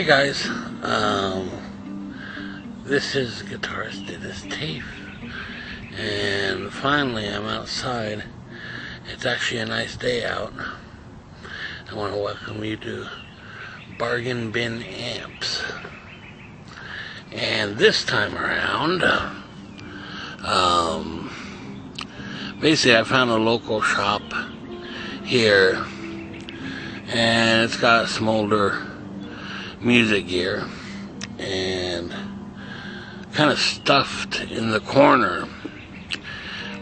guys, this is Guitarist Denis Taaffe, and finally I'm outside. It's actually a nice day out. I want to welcome you to Bargain Bin Amps, and this time around, basically I found a local shop here, and it's got some older music gear, and kind of stuffed in the corner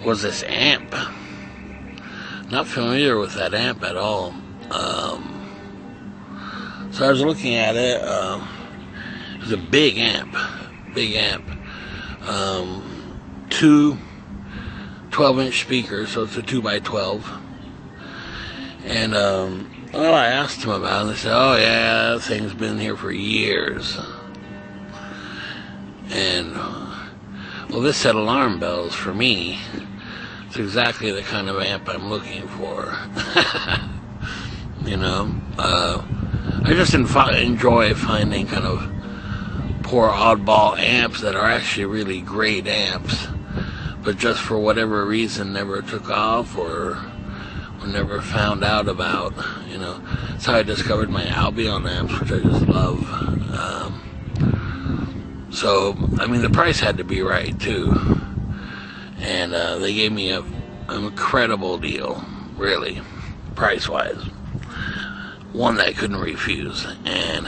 was this amp. Not familiar with that amp at all. So I was looking at it. It was a big amp. Two 12-inch speakers, so it's a 2x12. And well, I asked them about it, and they said, oh yeah, that thing's been here for years. And, well, this set alarm bells for me. It's exactly the kind of amp I'm looking for. You know, I just enjoy finding kind of poor oddball amps that are actually really great amps, but just for whatever reason never took off or never found out about. You know, that's how I discovered my Albion amps, which I just love. So, I mean, the price had to be right too, and they gave me an incredible deal, really, price-wise, one that I couldn't refuse. And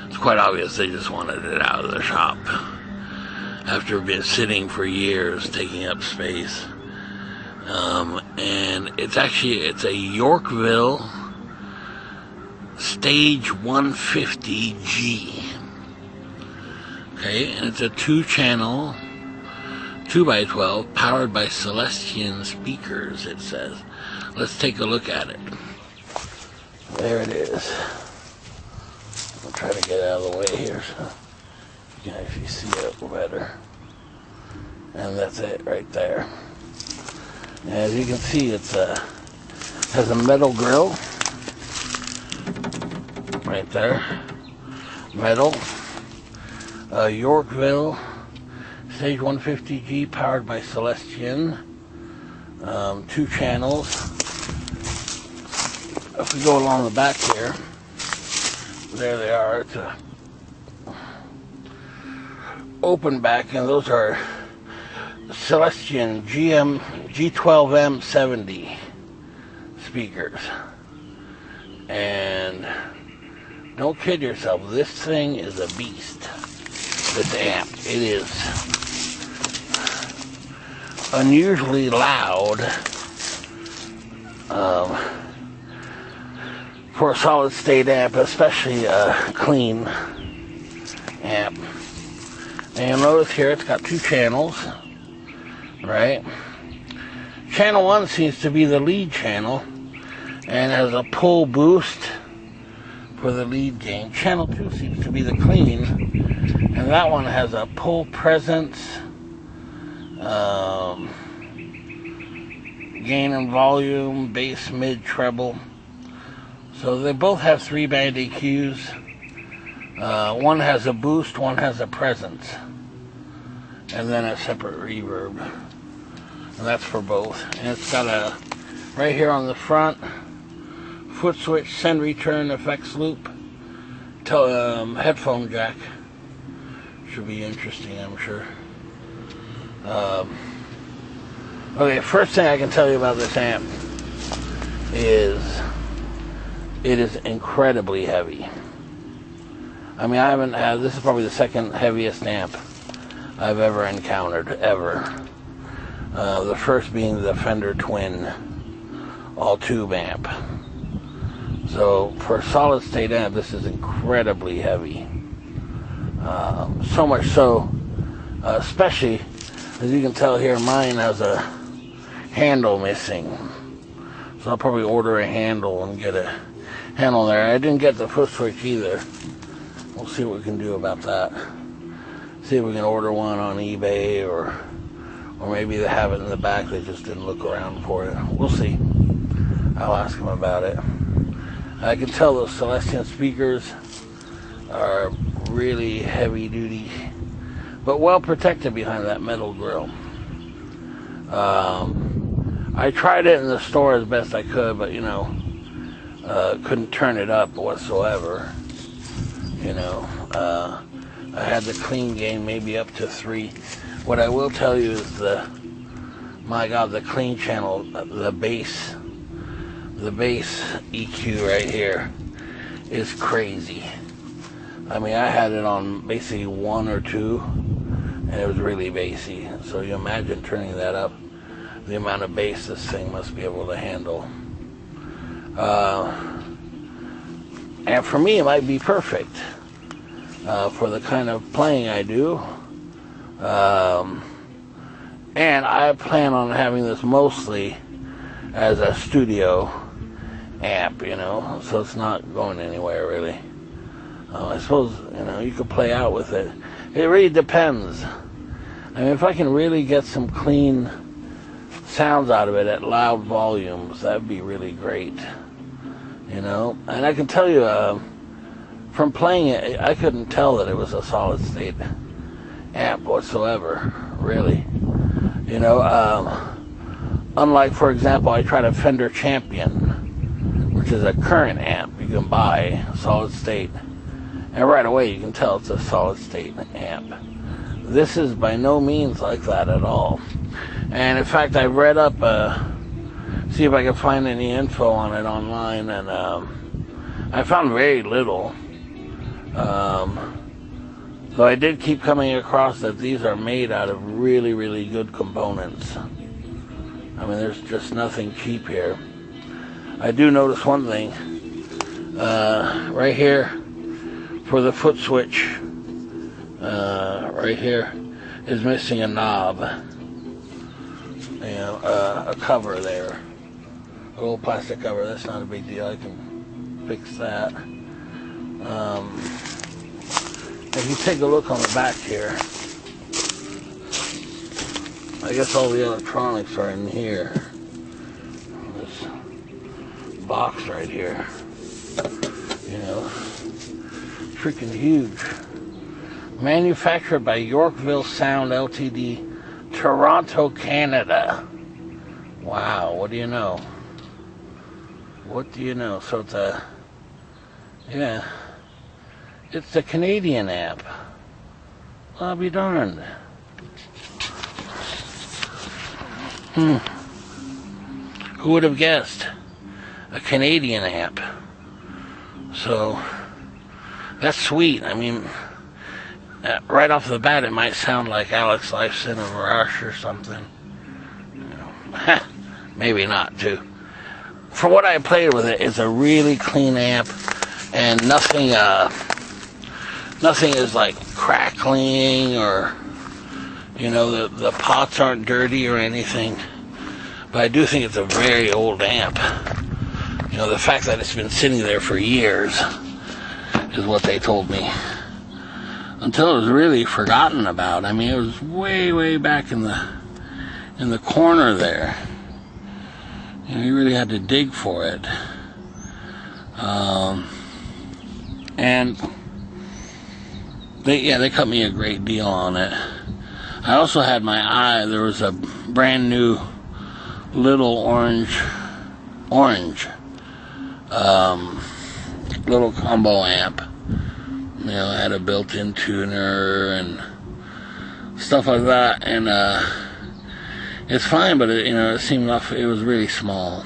it's quite obvious they just wanted it out of the shop after being sitting for years, taking up space. And it's a Yorkville Stage 150G. Okay, and it's a 2-channel 2x12 powered by Celestian speakers, it says. Let's take a look at it. There it is. I'll try to get out of the way here so you can actually see it better. And that's it right there. And as you can see, it has a metal grill right there. Metal. Yorkville Stage 150G powered by Celestian. 2 channels. If we go along the back here, there they are. It's a open back, and those are Celestian G12M70 speakers. And don't kid yourself, this thing is a beast. This amp, it is unusually loud for a solid state amp, especially a clean amp. And you'll notice here it's got 2 channels, right? Channel 1 seems to be the lead channel and has a pull boost for the lead gain. Channel 2 seems to be the clean, and that one has a pull presence, gain and volume, bass, mid, treble. So they both have 3-band EQs. One has a boost, one has a presence, and then a separate reverb. And that's for both. And it's got a, right here on the front, foot switch, send return, effects loop, headphone jack. Should be interesting, I'm sure. Okay, first thing I can tell you about this amp is it is incredibly heavy. I mean, I haven't had, this is probably the second heaviest amp I've ever encountered, ever. The first being the Fender Twin all-tube amp. So for a solid state amp, this is incredibly heavy. So much so, especially, as you can tell here, mine has a handle missing. So I'll probably order a handle and get a handle there. I didn't get the foot switch either. We'll see what we can do about that. See if we can order one on eBay, or maybe they have it in the back, they just didn't look around for it. We'll see. I'll ask them about it. I can tell those Celestian speakers are really heavy duty, but well protected behind that metal grill. I tried it in the store as best I could, but couldn't turn it up whatsoever. I had the clean gain maybe up to 3. What I will tell you is my God, the clean channel, the bass EQ right here is crazy. I mean, I had it on basically 1 or 2, and it was really bassy. So you imagine turning that up, the amount of bass this thing must be able to handle. And for me, it might be perfect for the kind of playing I do. And I plan on having this mostly as a studio amp, so it's not going anywhere really. I suppose, you could play out with it. It really depends. I mean, if I can really get some clean sounds out of it at loud volumes, that'd be really great. And I can tell you, from playing it, I couldn't tell that it was a solid state amp whatsoever, really. Unlike, for example, I tried a Fender Champion, which is a current amp you can buy, solid state, and right away you can tell it's a solid state amp. This is by no means like that at all. And in fact, I read up, see if I could find any info on it online, and I found very little. Though I did keep coming across that these are made out of really, really good components. I mean, there's just nothing cheap here. I do notice one thing. Right here, for the foot switch, right here, is missing a knob. A cover there. A little plastic cover. That's not a big deal. I can fix that. If you take a look on the back here, I guess all the electronics are in here. This box right here. Freaking huge. Manufactured by Yorkville Sound Ltd, Toronto, Canada. Wow, what do you know? What do you know? So it's a Canadian amp. I'll be darned. Who would have guessed? A Canadian amp. So, that's sweet. I mean, right off the bat, it might sound like Alex Lifeson or Rush or something. Maybe not, too. For what I played with it, it's a really clean amp, and nothing is like crackling or, the pots aren't dirty or anything. But I do think it's a very old amp. The fact that it's been sitting there for years is what they told me. Until it was really forgotten about. I mean, it was way, way back in the corner there. You really had to dig for it. And they cut me a great deal on it. I also had my eye. There was a brand new little orange little combo amp. It had a built-in tuner and stuff like that, and it's fine, but it seemed like it was really small,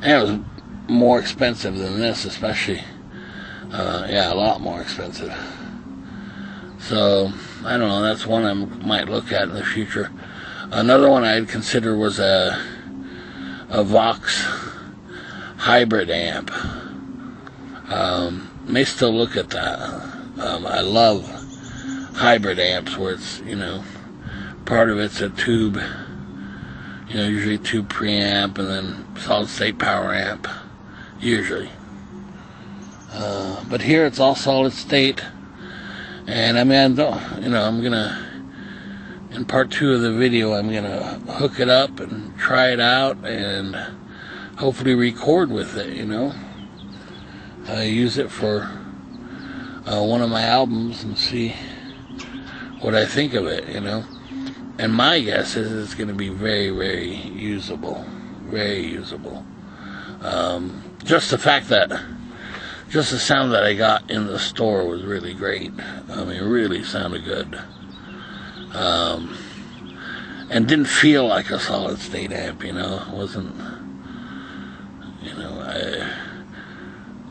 and it was more expensive than this, especially. A lot more expensive. So I don't know. That's one I might look at in the future. Another one I'd consider was a Vox hybrid amp. May still look at that. I love hybrid amps where it's, part of it's a tube, usually tube preamp and then solid state power amp, usually. But here it's all solid state, and I'm gonna, in part 2 of the video, I'm gonna hook it up and try it out and hopefully record with it, use it for one of my albums and see what I think of it, you know. And my guess is it's going to be very, very usable. Very usable. Just the fact that, just the sound that I got in the store was really great. I mean, it really sounded good. And didn't feel like a solid state amp, you know. It wasn't, you know,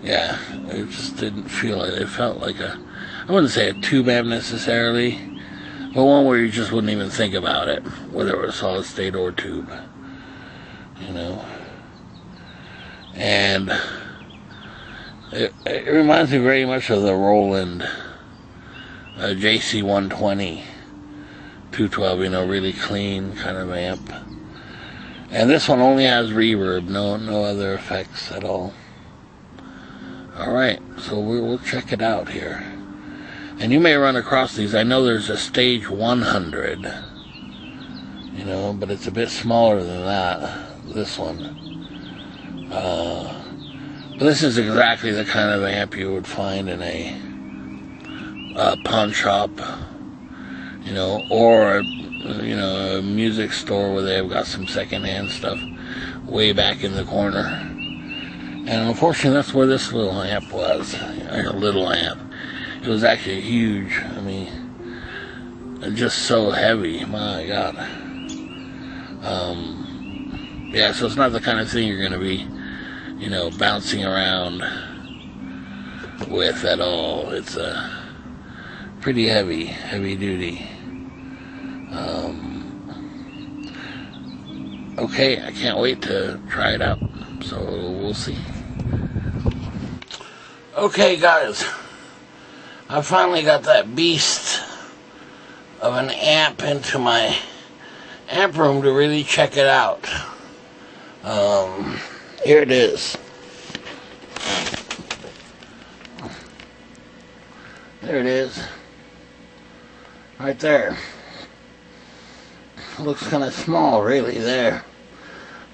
it just didn't feel like it. Felt like I wouldn't say a tube amp necessarily, but one where you just wouldn't even think about it, whether it was solid state or tube, you know. And it reminds me very much of the Roland JC120 212, you know, really clean kind of amp. And this one only has reverb, no other effects at all. Alright, so we'll check it out here. And you may run across these. I know there's a Stage 100, you know, but it's a bit smaller than that, this one. But this is exactly the kind of amp you would find in a pawn shop, you know, or a music store where they've got some secondhand stuff way back in the corner. And unfortunately, that's where this little amp was. A little amp. It was actually huge. I mean, just so heavy. My God. Yeah, so it's not the kind of thing you're going to be, you know, bouncing around with at all. It's pretty heavy duty. Okay, I can't wait to try it out, so we'll see. Okay, guys, I finally got that beast of an amp into my amp room to really check it out. Here it is. There it is. Right there. Looks kind of small, really, there.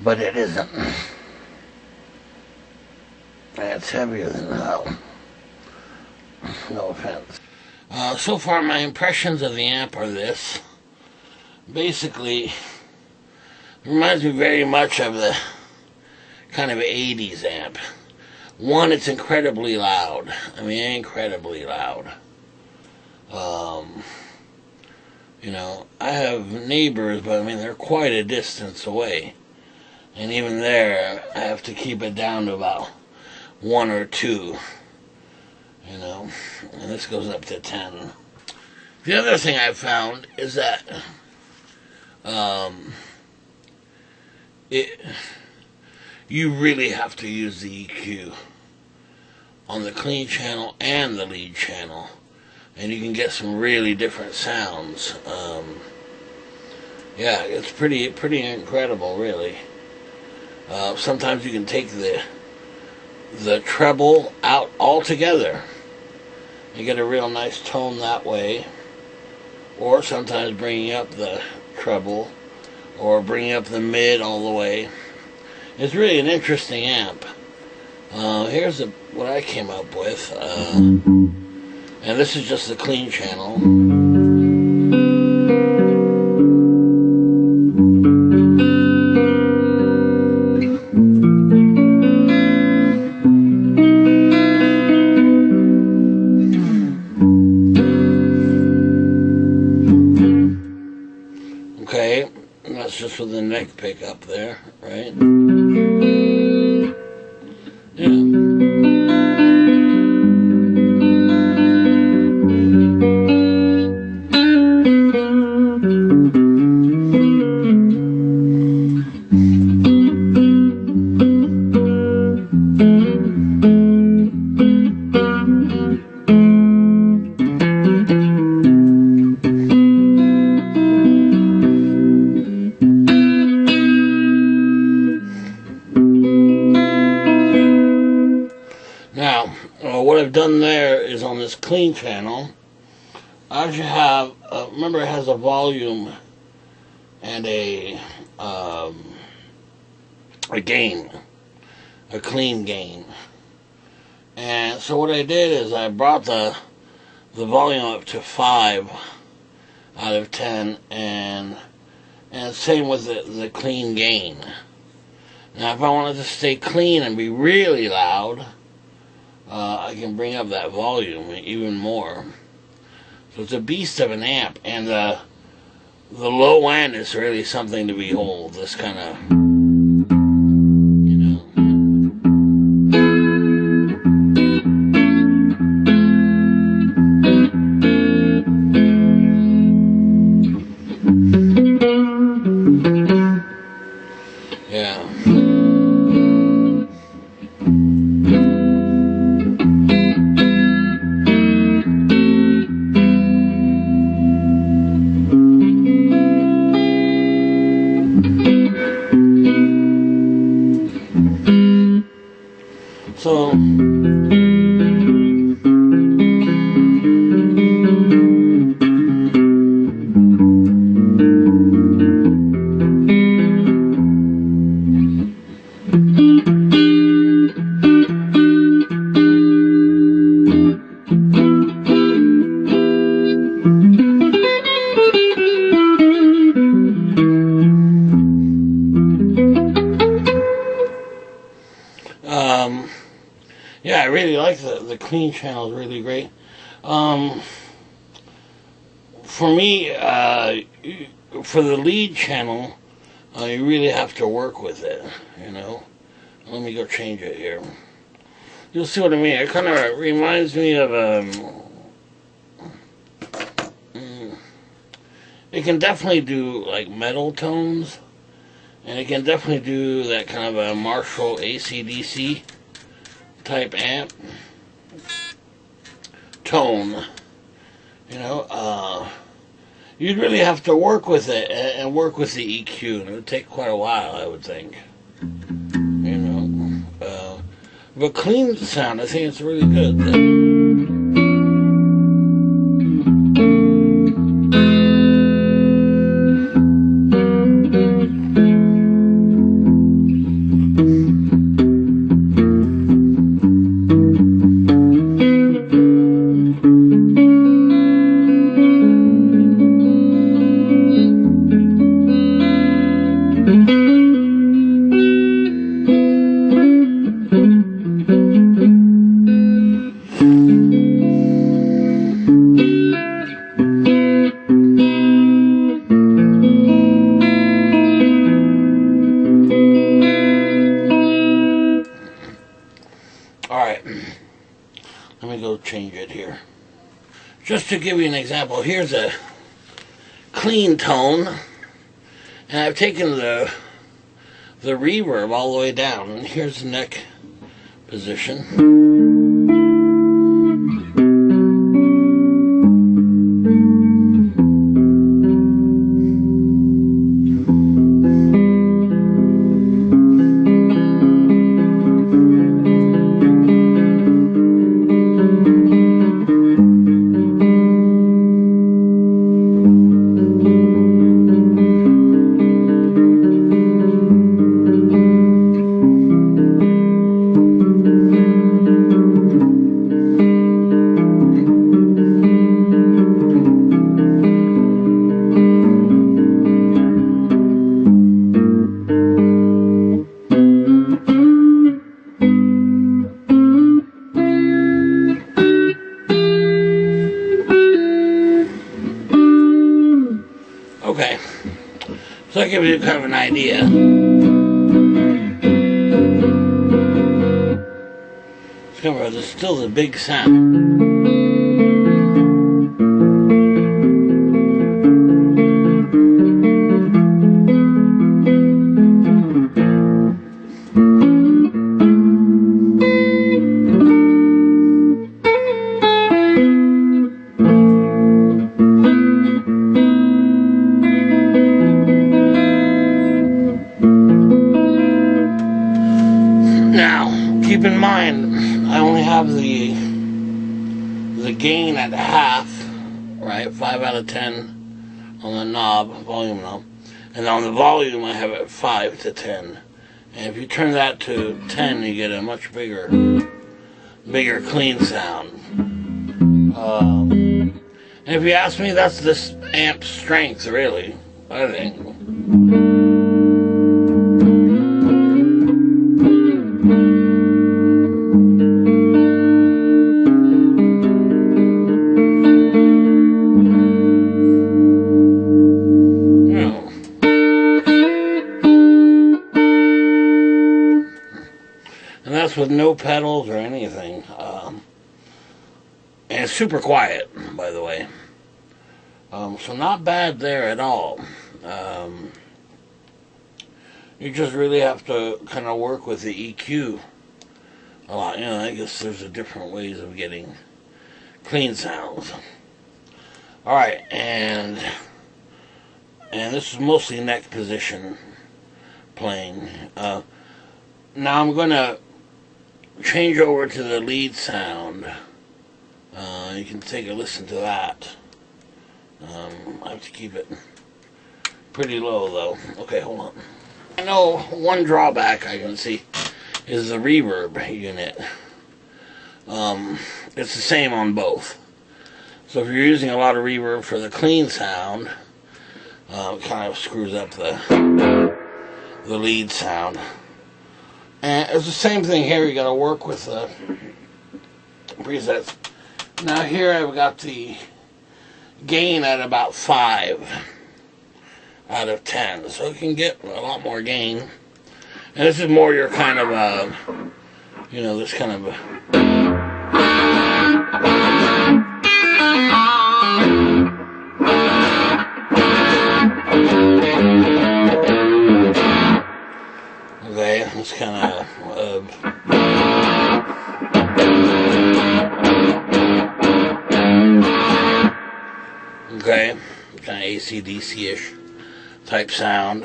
But it isn't. It's heavier than hell. No offense. So far, my impressions of the amp are this. Basically, it reminds me very much of the kind of 80s amp. One, it's incredibly loud. I mean, incredibly loud. You know, I have neighbors, but I mean, they're quite a distance away. And even there, I have to keep it down to about 1 or 2. You know, and this goes up to 10. The other thing I've found is that you really have to use the EQ on the clean channel and the lead channel, and you can get some really different sounds. Yeah, it's pretty incredible, really. Sometimes you can take the treble out altogether. You get a real nice tone that way. Or sometimes bringing up the treble, or bringing up the mid all the way. It's really an interesting amp. Here's what I came up with. And this is just the clean channel. Okay, and that's just with the neck pickup there, right? Yeah. Now, what I've done there is on this clean channel, I actually have, remember it has a volume and a gain, a clean gain. And so what I did is I brought the the volume up to 5 out of 10, and same with the clean gain. Now, if I wanted to stay clean and be really loud, I can bring up that volume even more. So it's a beast of an amp, and the low end is really something to behold. This kind of, you know. Yeah. So, yeah, I really like the clean channel. Is really great. For me, for the lead channel, you really have to work with it, you know. Let me go change it here. You'll see what I mean. It kind of reminds me of it can definitely do like metal tones, and it can definitely do that kind of a Marshall AC/DC type amp tone, you know. You'd really have to work with it and work with the EQ, and it would take quite a while, I would think, you know. But clean sound, I think it's really good. Alright, let me go change it here. Just to give you an example, here's a clean tone, and I've taken the reverb all the way down, and here's the neck position. Okay, so that gives you kind of an idea. There's still a big sound. Now, keep in mind, I only have the gain at half, right? 5 out of 10 on the knob, volume knob. And on the volume, I have it 5 to 10. And if you turn that to 10, you get a much bigger clean sound. And if you ask me, that's this amp's strength, really, I think. And that's with no pedals or anything. And it's super quiet, by the way. So not bad there at all. You just really have to kind of work with the EQ a lot. You know, I guess there's different ways of getting clean sounds. Alright, and this is mostly neck position playing. Now I'm going to change over to the lead sound. You can take a listen to that. I have to keep it pretty low though. Okay, hold on. I know one drawback I can see is the reverb unit. It's the same on both. So if you're using a lot of reverb for the clean sound, it kind of screws up the lead sound. And it's the same thing here. You got to work with the presets. Now here I've got the gain at about 5 out of 10, so you can get a lot more gain. And this is more your kind of you know, this kind of okay, this kind of okay, kind of AC/DC-ish type sound.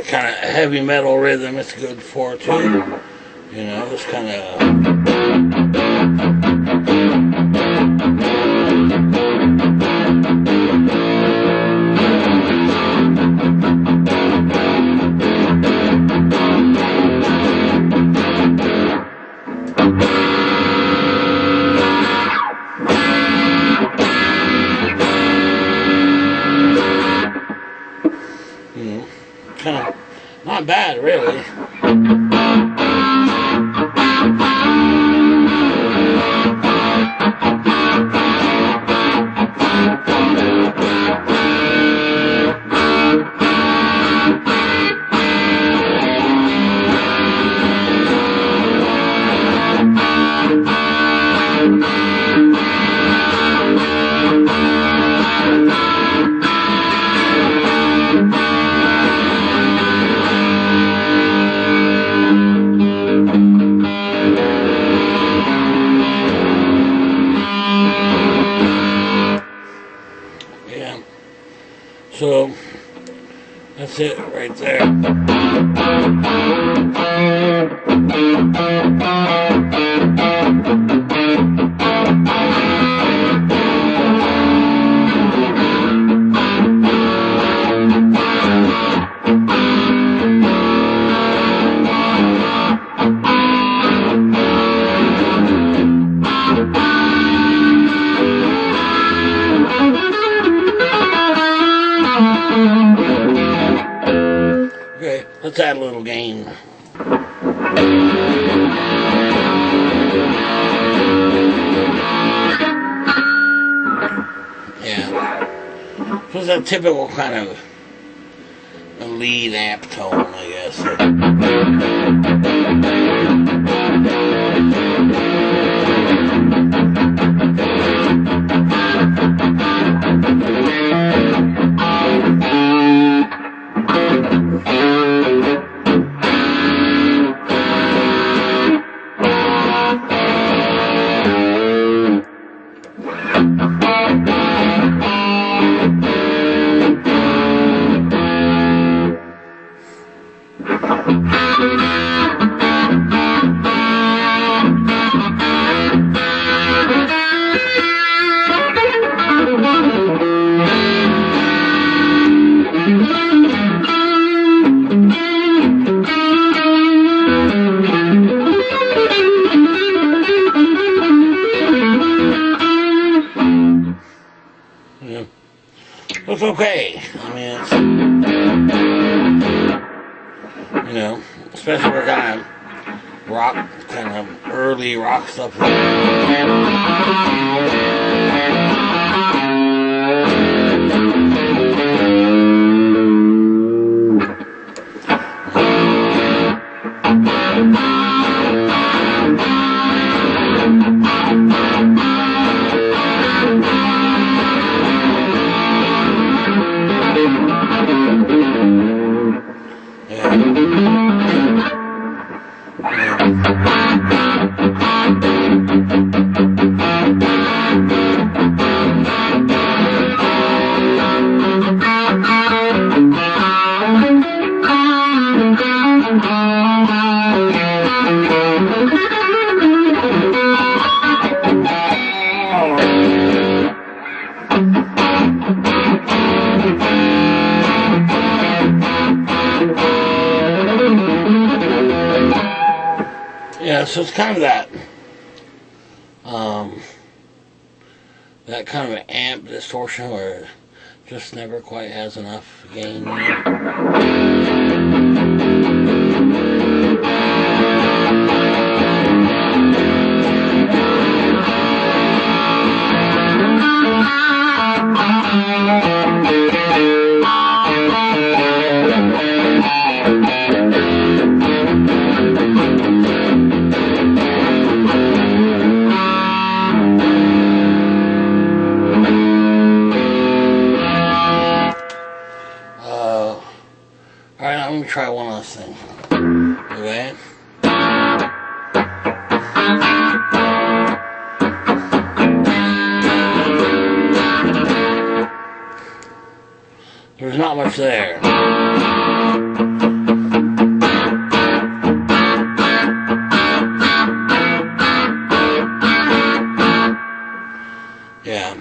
Kind of heavy metal rhythm it's good for too. You know, this kind of kind of not bad, really. So that's it right there. Okay, let's add a little gain. Yeah. So it's a typical kind of a lead amp tone, I guess. okay. I mean, it's, you know, especially for kind of rock, kind of early rock stuff. Yeah, so it's kind of that, that kind of amp distortion where it just never quite has enough gain. Alright, let me try one last thing. Okay. There's not much there. Yeah.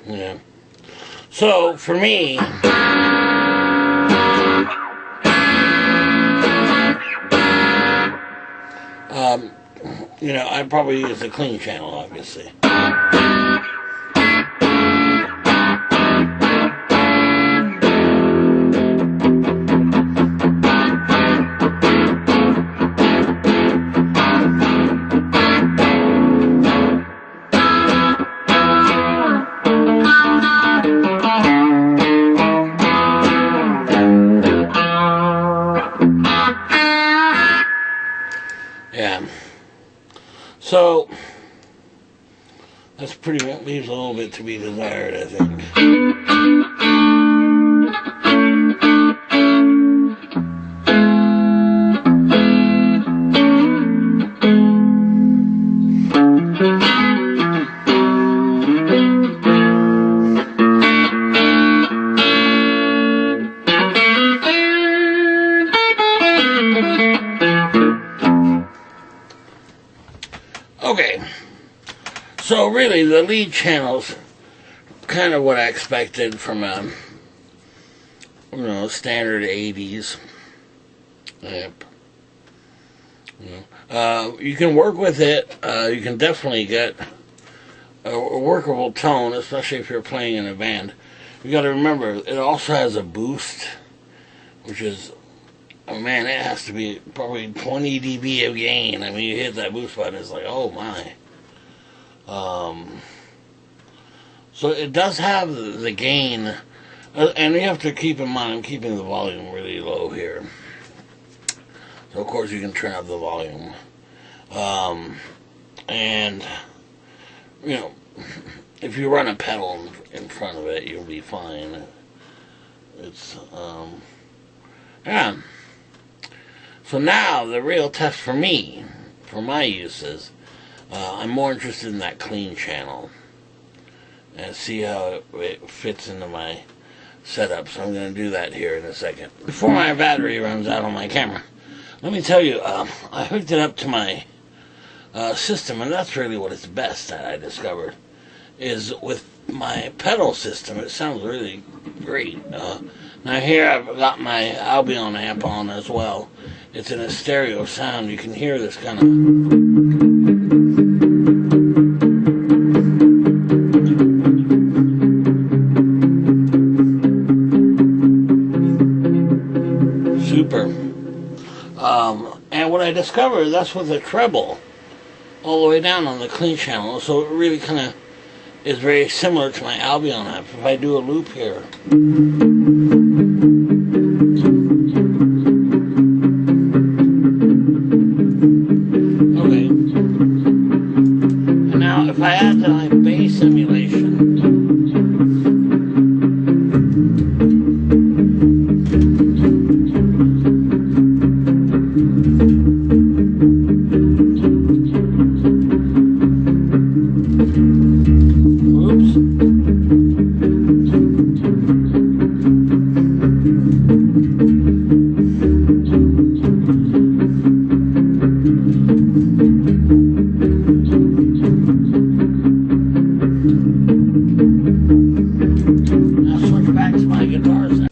Yeah. So for me, you know, I'd probably use the clean channel, obviously. Yeah. So that's pretty much leaves a little bit to be desired, I think. Okay, so really the lead channel's kind of what I expected from a, you know, standard 80s amp. You know, you can work with it. You can definitely get a workable tone, especially if you're playing in a band. You got to remember, it also has a boost, which is, oh man, it has to be probably 20 dB of gain. I mean, you hit that boost button, it's like, oh my. So it does have the gain, and you have to keep in mind, I'm keeping the volume really low here. So of course you can turn up the volume. And, you know, if you run a pedal in front of it, you'll be fine. It's, yeah. So now, the real test for me, for my uses, I'm more interested in that clean channel. And see how it fits into my setup. So I'm going to do that here in a second. Before my battery runs out on my camera, let me tell you, I hooked it up to my system, and that's really what it's best at, I discovered. is with my pedal system. It sounds really great. Now here I've got my Albion amp on as well. It's in a stereo sound. You can hear this kind of... super. And what I discovered, that's with the treble all the way down on the clean channel. So it really kind of is very similar to my Albion amp. If I do a loop here, okay, and now if I add to my bass emulation,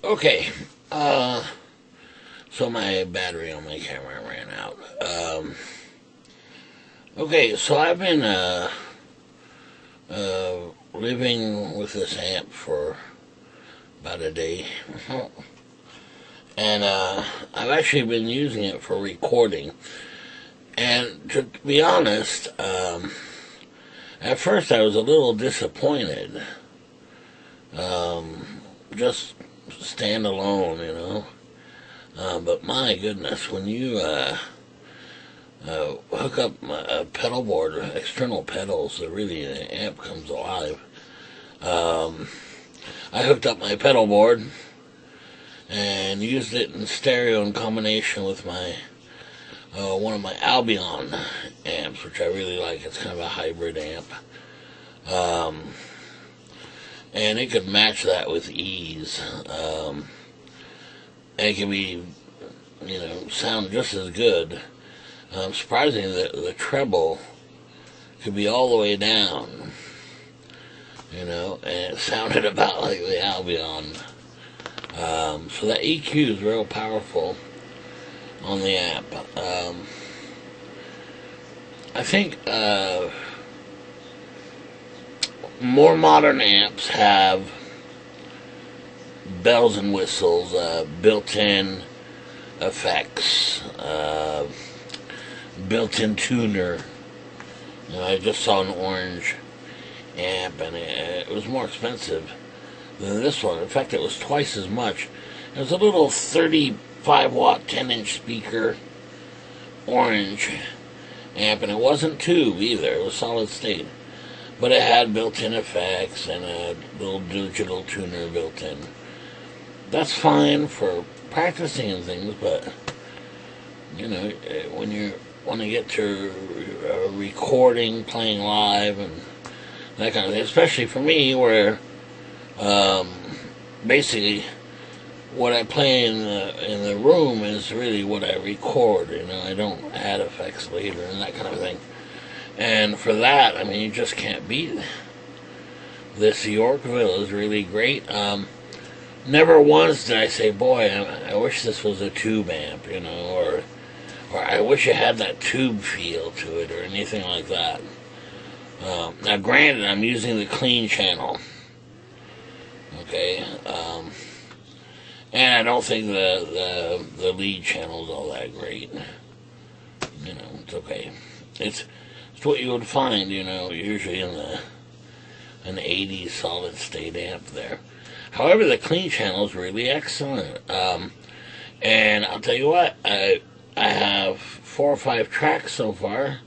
okay, so my battery on my camera ran out. Okay, so I've been living with this amp for about a day. And I've actually been using it for recording. And to be honest, at first I was a little disappointed. Just stand alone, you know. But my goodness, when you hook up a pedal board, external pedals, really the amp comes alive. I hooked up my pedal board and used it in stereo in combination with my one of my Albion amps, which I really like. It's kind of a hybrid amp. And it could match that with ease. And it can be, you know, sound just as good. Surprisingly, the treble could be all the way down, you know, and it sounded about like the Albion. So that EQ is real powerful on the amp. I think more modern amps have bells and whistles, built-in effects, built-in tuner. You know, I just saw an orange amp, and it was more expensive than this one. In fact, it was twice as much. It was a little 35-watt, 10-inch speaker, orange amp, and it wasn't tube either. It was solid state. But it had built-in effects and a little digital tuner built in. That's fine for practicing and things, but, you know, when you want to get to recording, playing live, and that kind of thing, especially for me, where basically what I play in the room is really what I record. You know, I don't add effects later and that kind of thing. And for that, I mean, you just can't beat this. Yorkville is really great. Never once did I say, boy, I wish this was a tube amp, you know, or I wish it had that tube feel to it or anything like that. Now, granted, I'm using the clean channel, okay, and I don't think the lead channel is all that great. You know, it's okay. It's what you would find, you know, usually in an 80s solid state amp there. However, the clean channel is really excellent. And I'll tell you what, I have 4 or 5 tracks so far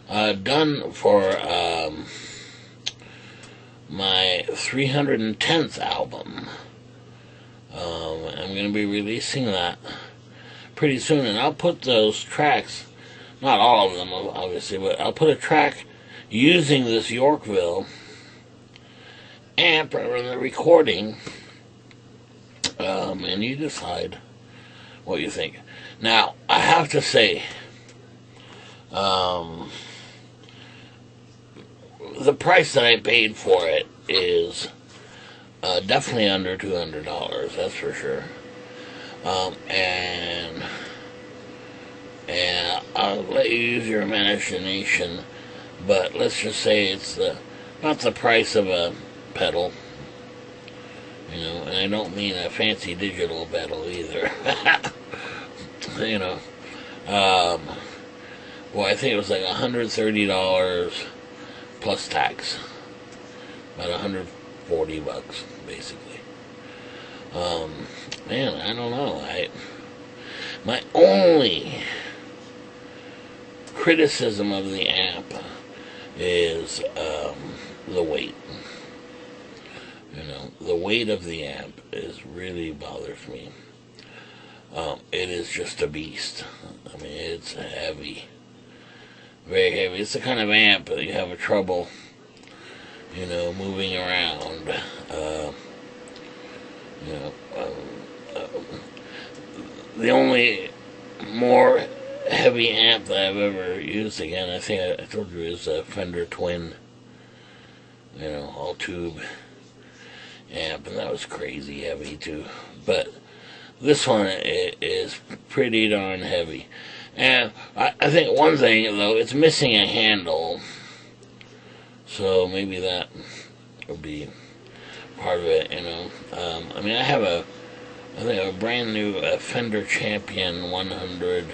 done for my 310th album. I'm going to be releasing that pretty soon, and I'll put those tracks, not all of them obviously, but I'll put a track using this Yorkville amp or the recording, and you decide what you think. Now, I have the price that I paid for it is definitely under $200. That's for sure. And I'll let you use your imagination, but let's just say it's not the price of a pedal, you know, and I don't mean a fancy digital pedal either. You know, well, I think it was like $130 plus tax, about $140 basically. Man, I don't know. My only criticism of the amp is the weight. You know, the weight of the amp really bothers me. It is just a beast. I mean, it's heavy, very heavy. It's the kind of amp that you have a trouble, you know, moving around. You know, the only more heavy amp that I've ever used, again, I think I told you, is a Fender Twin, you know, all tube amp, and that was crazy heavy too. But this one is pretty darn heavy. And I think one thing, though, it's missing a handle, so maybe that would be part of it, you know. I mean, I have I think a brand new Fender Champion 100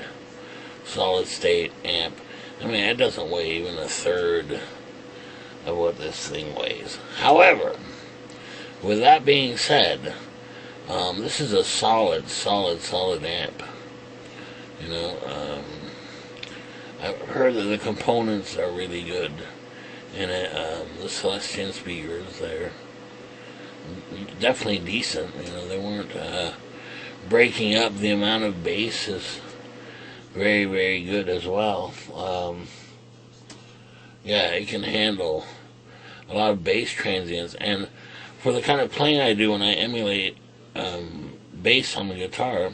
solid state amp. I mean, it doesn't weigh even a third of what this thing weighs. However, with that being said, this is a solid amp. You know, I've heard that the components are really good in it. The Celestion speakers, they're definitely decent. You know, they weren't breaking up. The amount of bass is very, very good as well. Yeah, it can handle a lot of bass transients, and for the kind of playing I do when I emulate bass on the guitar,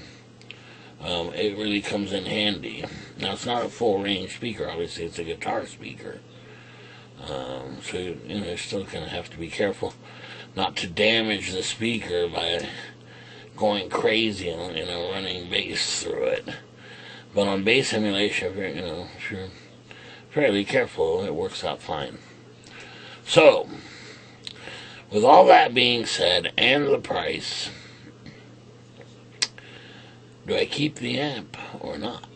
it really comes in handy. Now, it's not a full range speaker, obviously it's a guitar speaker, so you know, you're still going to have to be careful not to damage the speaker by going crazy and, you know, running bass through it. But on bass emulation, if you're fairly careful, it works out fine. So, with all that being said, and the price, do I keep the amp or not?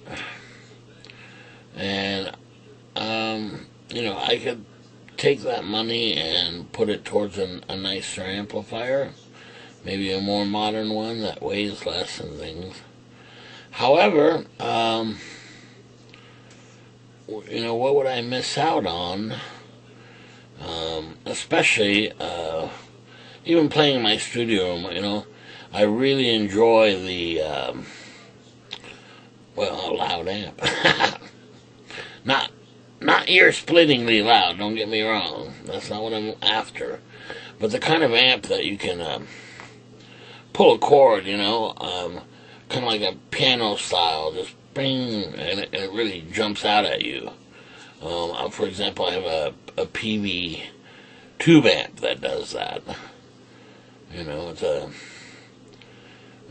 And, you know, I could take that money and put it towards a nicer amplifier, maybe a more modern one that weighs less and things. However, you know, what would I miss out on? Especially, even playing in my studio room, you know, I really enjoy the, well, a loud amp. Not ear-splittingly loud, don't get me wrong. That's not what I'm after. But the kind of amp that you can pull a chord, you know, kind of like a piano style, just bing, and it really jumps out at you. For example, I have a PV tube amp that does that. You know, it's a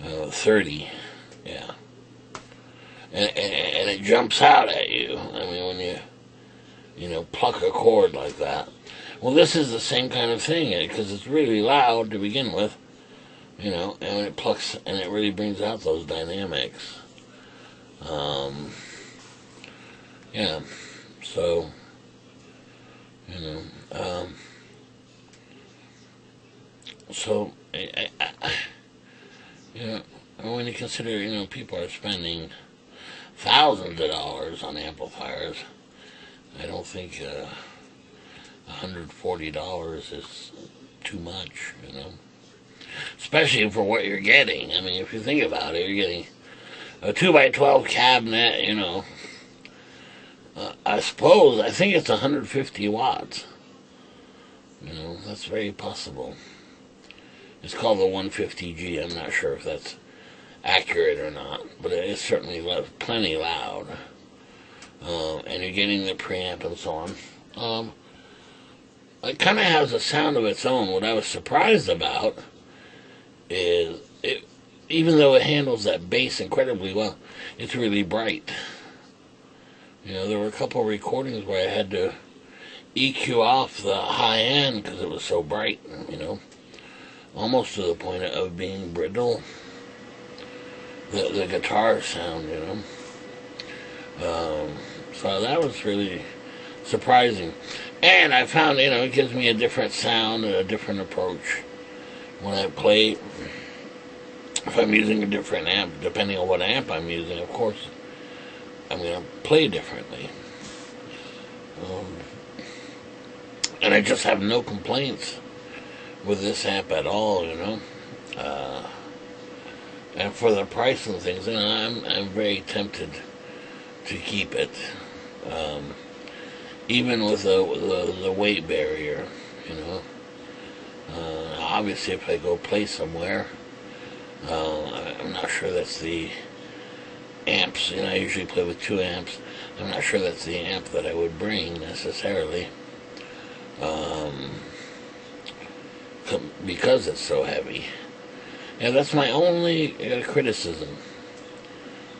30, yeah. And it jumps out at you. I mean, when you know, pluck a chord like that. Well, this is the same kind of thing, because it's really loud to begin with, you know, and when it plucks, and it really brings out those dynamics. Yeah, so, you know, so, you know, when you consider, you know, people are spending thousands of dollars on amplifiers, I don't think $140 is too much, you know. Especially for what you're getting. I mean, if you think about it, you're getting a 2x12 cabinet, you know. I think it's 150 watts. You know, that's very possible. It's called the 150G. I'm not sure if that's accurate or not, but it is certainly plenty loud. And you're getting the preamp and so on. it kind of has a sound of its own. What I was surprised about is it, even though it handles that bass incredibly well, it's really bright. You know, there were a couple of recordings where I had to EQ off the high end because it was so bright, you know, almost to the point of being brittle. The guitar sound, you know. So that was really surprising. And I found, you know, it gives me a different sound and a different approach when I play. If I'm using a different amp, depending on what amp I'm using, of course, I'm going to play differently. And I just have no complaints with this amp at all, you know. And for the price and things, you know, I'm very tempted to keep it. Even with the weight barrier, you know. Obviously, if I go play somewhere, I'm not sure that's the amps. You know, I usually play with 2 amps. I'm not sure that's the amp that I would bring necessarily, because it's so heavy. And that's my only criticism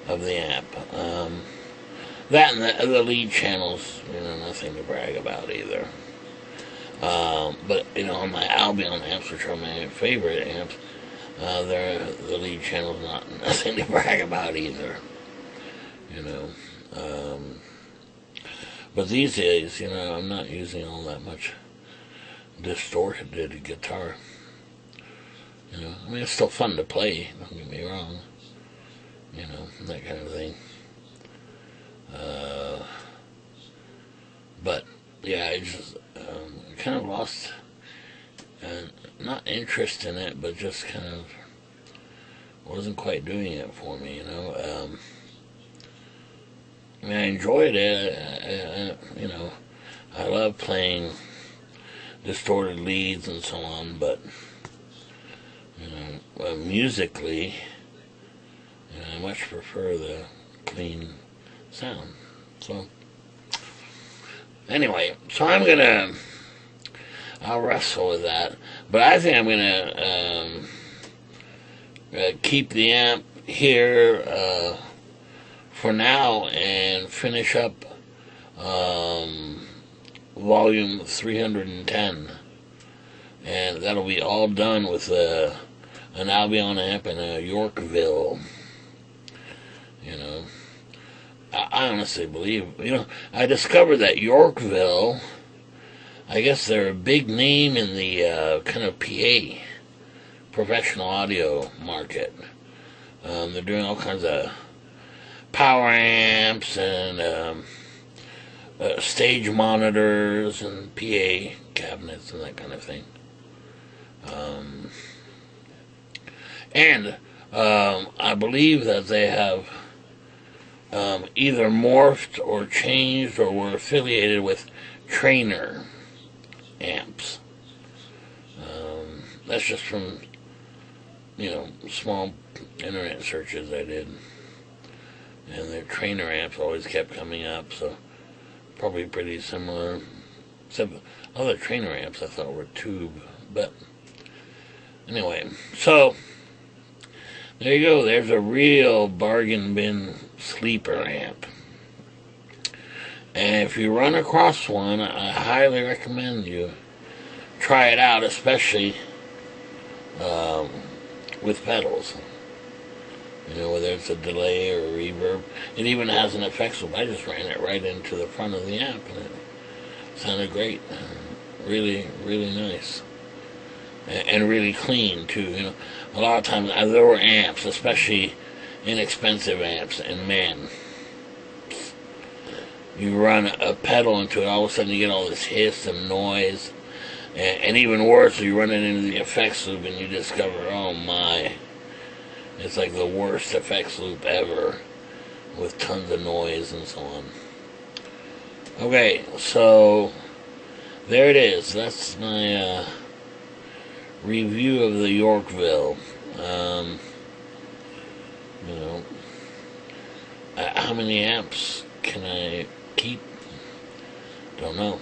of the amp. That and the lead channels, you know, nothing to brag about either. But, you know, on my Albion amps, which are my favorite amps, the lead channel's nothing to brag about either. You know. But these days, you know, I'm not using all that much distorted guitar. You know, I mean, it's still fun to play, don't get me wrong. You know, that kind of thing. But, yeah, I just kind of lost, not interest in it, but just kind of wasn't quite doing it for me, you know. I mean, I enjoyed it, you know. I love playing distorted leads and so on, but, you know, musically, you know, I much prefer the clean sound. So, anyway, so I'll wrestle with that, but I think I'm gonna keep the amp here for now and finish up volume 310, and that'll be all done with an Albion amp and a Yorkville. You know, I honestly believe, you know, I discovered that Yorkville, I guess they're a big name in the kind of PA, professional audio market. They're doing all kinds of power amps and stage monitors and PA cabinets and that kind of thing. And I believe that they have either morphed or changed or were affiliated with Trainer amps. That's just from, you know, small internet searches I did. And their Trainer amps always kept coming up, so probably pretty similar. Except other Trainer amps I thought were tube, but anyway, so there you go. There's a real bargain bin sleeper amp. And if you run across one, I highly recommend you try it out, especially with pedals. You know, whether it's a delay or a reverb. It even has an effects loop. I just ran it right into the front of the amp, and it sounded great. Really, really nice. And really clean, too. You know, a lot of times there were amps, especially inexpensive amps, and man, you run a pedal into it, all of a sudden you get all this hiss and noise. And even worse, you run it into the effects loop and you discover, oh my, it's like the worst effects loop ever, with tons of noise and so on. Okay, so there it is. That's my review of the Yorkville. You know, how many amps can I keep? Don't know.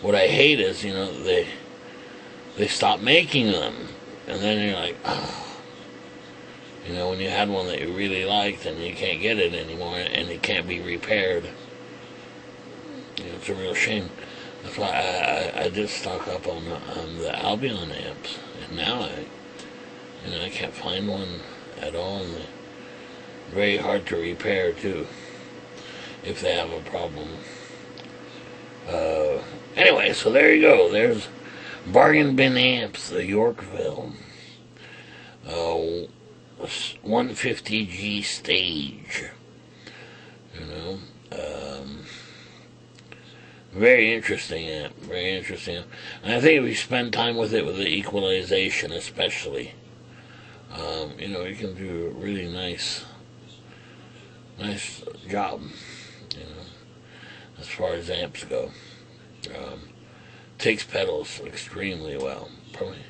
What I hate is, they stop making them, and then you're like, oh. When you had one that you really liked and you can't get it anymore and it can't be repaired. It's a real shame. That's why I did stock up on the Albion amps, and now I can't find one at all. And they're very hard to repair too if they have a problem. Anyway, so there you go. There's bargain bin amps, the Yorkville 150G Stage. Very interesting amp. Very interesting amp. And I think if you spend time with it, with the equalization especially, you can do a really nice job, as far as amps go. Takes pedals extremely well. Probably,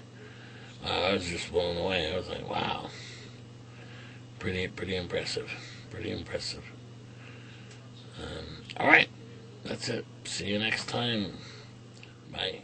I was just blown away. I was like, wow. Pretty impressive. Pretty impressive. All right. That's it. See you next time. Bye.